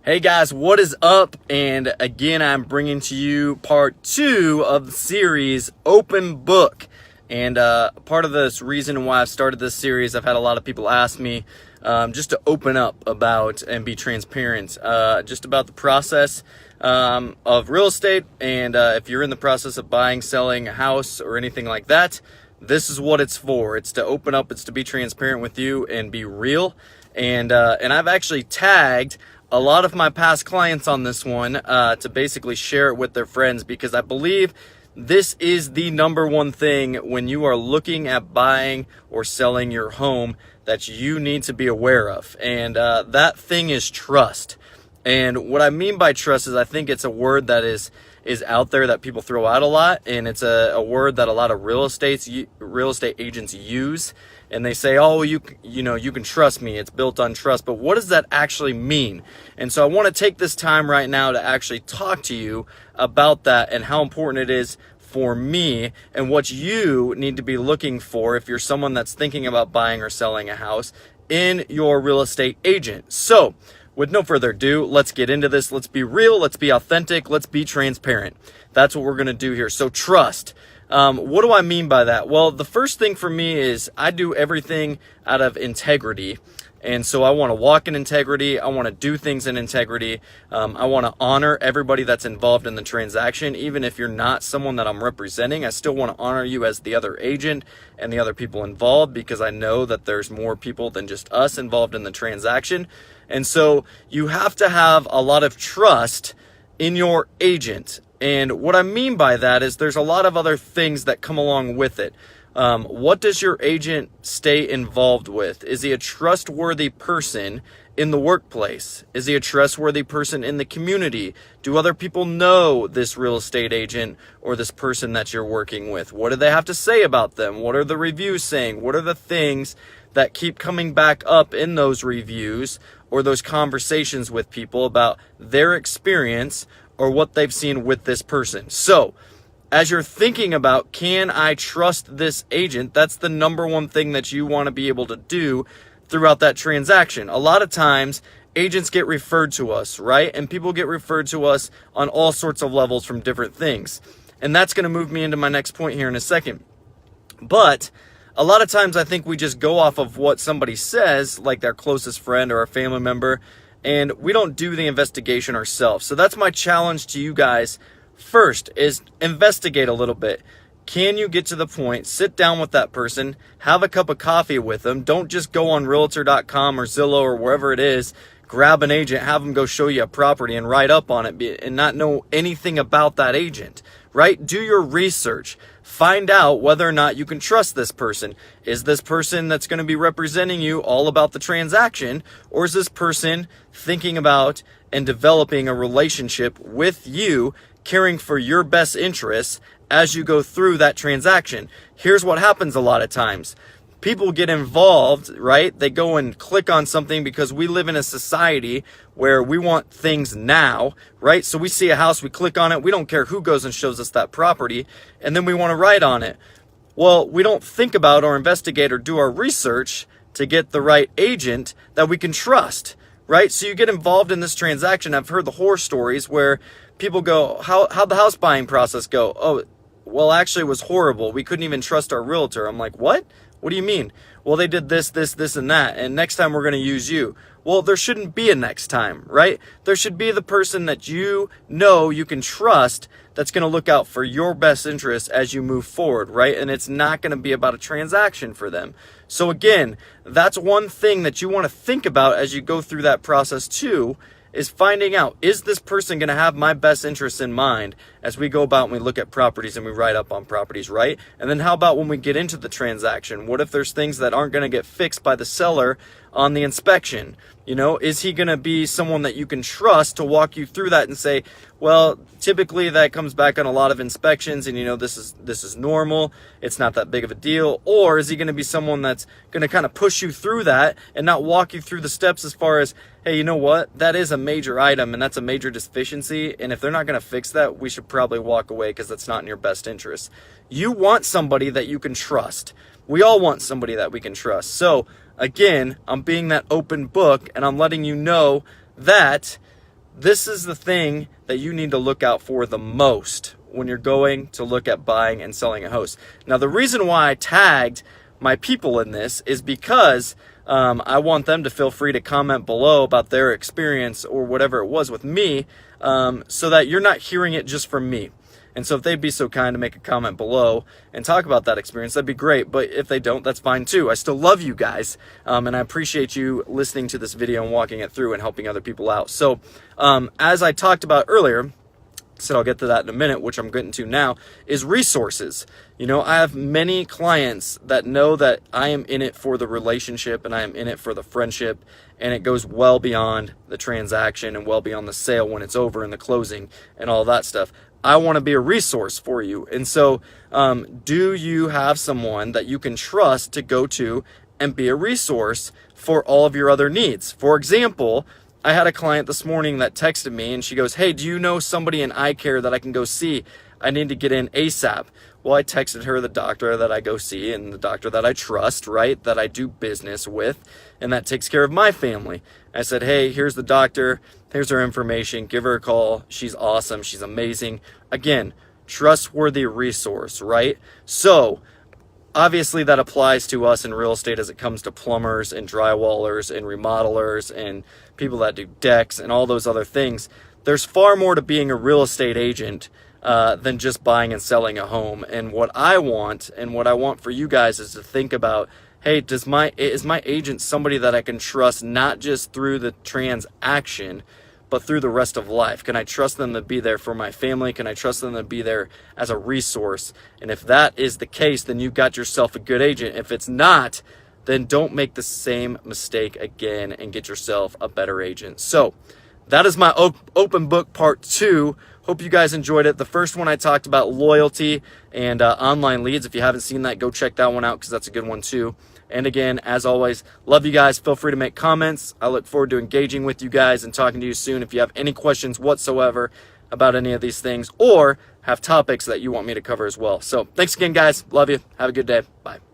Hey guys, what is up? And again, I'm bringing to you part 2 of the series Open Book. And part of this reason why I've started this series, I've had a lot of people ask me just to open up about and be transparent just about the process of real estate. And if you're in the process of buying, selling a house or anything like that, this is what it's for. It's to open up, it's to be transparent with you and be real. And I've actually tagged a lot of my past clients on this one to basically share it with their friends, because I believe this is the number one thing when you are looking at buying or selling your home that you need to be aware of. And that thing is trust. And what I mean by trust is I think it's a word that is out there that people throw out a lot, and it's a word that a lot of real estate agents use, and they say, oh, you can trust me, it's built on trust. But what does that actually mean? And so I want to take this time right now to actually talk to you about that and how important it is for me and what you need to be looking for if you're someone that's thinking about buying or selling a house in your real estate agent. So with no further ado, let's get into this. Let's be real. Let's be authentic. Let's be transparent. That's what we're going to do here. So trust. What do I mean by that? Well, the first thing for me is I do everything out of integrity. And so I want to walk in integrity. I want to do things in integrity. I want to honor everybody that's involved in the transaction. Even if you're not someone that I'm representing, I still want to honor you as the other agent and the other people involved, because I know that there's more people than just us involved in the transaction. And so you have to have a lot of trust in your agent. And what I mean by that is there's a lot of other things that come along with it. What does your agent stay involved with? Is he a trustworthy person in the workplace? Is he a trustworthy person in the community? Do other people know this real estate agent or this person that you're working with? What do they have to say about them? What are the reviews saying? What are the things that keep coming back up in those reviews or those conversations with people about their experience or what they've seen with this person? So as you're thinking about, can I trust this agent? That's the number one thing that you want to be able to do throughout that transaction. A lot of times agents get referred to us, right? And people get referred to us on all sorts of levels from different things. And that's going to move me into my next point here in a second. But a lot of times I think we just go off of what somebody says, like their closest friend or a family member, and we don't do the investigation ourselves. So that's my challenge to you guys. First is investigate a little bit. Can you get to the point, sit down with that person, have a cup of coffee with them. Don't just go on realtor.com or Zillow or wherever it is, grab an agent, have them go show you a property and write up on it and not know anything about that agent, right? Do your research. Find out whether or not you can trust this person. Is this person that's going to be representing you all about the transaction, or is this person thinking about and developing a relationship with you, caring for your best interests as you go through that transaction? Here's what happens a lot of times. People get involved, right? They go and click on something because we live in a society where we want things now, right? So we see a house, we click on it. We don't care who goes and shows us that property, and then we want to write on it. Well, we don't think about or investigate or do our research to get the right agent that we can trust, right? So you get involved in this transaction. I've heard the horror stories where people go, how'd the house buying process go? Oh, well, actually it was horrible. We couldn't even trust our realtor. I'm like, what? What do you mean? Well, they did this, and that, and next time we're going to use you. Well, there shouldn't be a next time, right? There should be the person that you know you can trust that's going to look out for your best interest as you move forward, right? And it's not going to be about a transaction for them. So again, that's one thing that you want to think about as you go through that process too, is finding out, is this person going to have my best interests in mind as we go about and we look at properties and we write up on properties, right? And then how about when we get into the transaction? What if there's things that aren't going to get fixed by the seller on the inspection? You know, is he going to be someone that you can trust to walk you through that and say, well, typically that comes back on a lot of inspections and, you know, this is normal. It's not that big of a deal. Or is he going to be someone that's going to kind of push you through that and not walk you through the steps as far as, hey, you know what? That is a major item and that's a major deficiency. And if they're not going to fix that, we should probably walk away because that's not in your best interest. You want somebody that you can trust. We all want somebody that we can trust. So again, I'm being that open book and I'm letting you know that this is the thing that you need to look out for the most when you're going to look at buying and selling a house. Now, the reason why I tagged my people in this is because I want them to feel free to comment below about their experience or whatever it was with me, so that you're not hearing it just from me. And so if they'd be so kind to make a comment below and talk about that experience, that'd be great. But if they don't, that's fine too. I still love you guys, and I appreciate you listening to this video and walking it through and helping other people out. So as I talked about earlier, so I'll get to that in a minute, which I'm getting to now, is resources. You know, I have many clients that know that I am in it for the relationship and I am in it for the friendship, and it goes well beyond the transaction and well beyond the sale when it's over and the closing and all that stuff. I want to be a resource for you. And so do you have someone that you can trust to go to and be a resource for all of your other needs? For example, I had a client this morning that texted me and she goes, "Hey, do you know somebody in eye care that I can go see? I need to get in ASAP." Well, I texted her the doctor that I go see and the doctor that I trust, right? That I do business with and that takes care of my family. I said, "Hey, here's the doctor. Here's her information. Give her a call. She's awesome. She's amazing." Again, trustworthy resource, right? So obviously that applies to us in real estate as it comes to plumbers and drywallers and remodelers and people that do decks and all those other things. There's far more to being a real estate agent than just buying and selling a home. And what I want for you guys is to think about, hey, is my agent somebody that I can trust, not just through the transaction, but through the rest of life? Can I trust them to be there for my family? Can I trust them to be there as a resource? And if that is the case, then you've got yourself a good agent. If it's not, then don't make the same mistake again and get yourself a better agent. So that is my open book part 2. Hope you guys enjoyed it. The first one I talked about loyalty and online leads. If you haven't seen that, go check that one out because that's a good one too. And again, as always, love you guys. Feel free to make comments. I look forward to engaging with you guys and talking to you soon. If you have any questions whatsoever about any of these things or have topics that you want me to cover as well. So thanks again, guys. Love you. Have a good day. Bye.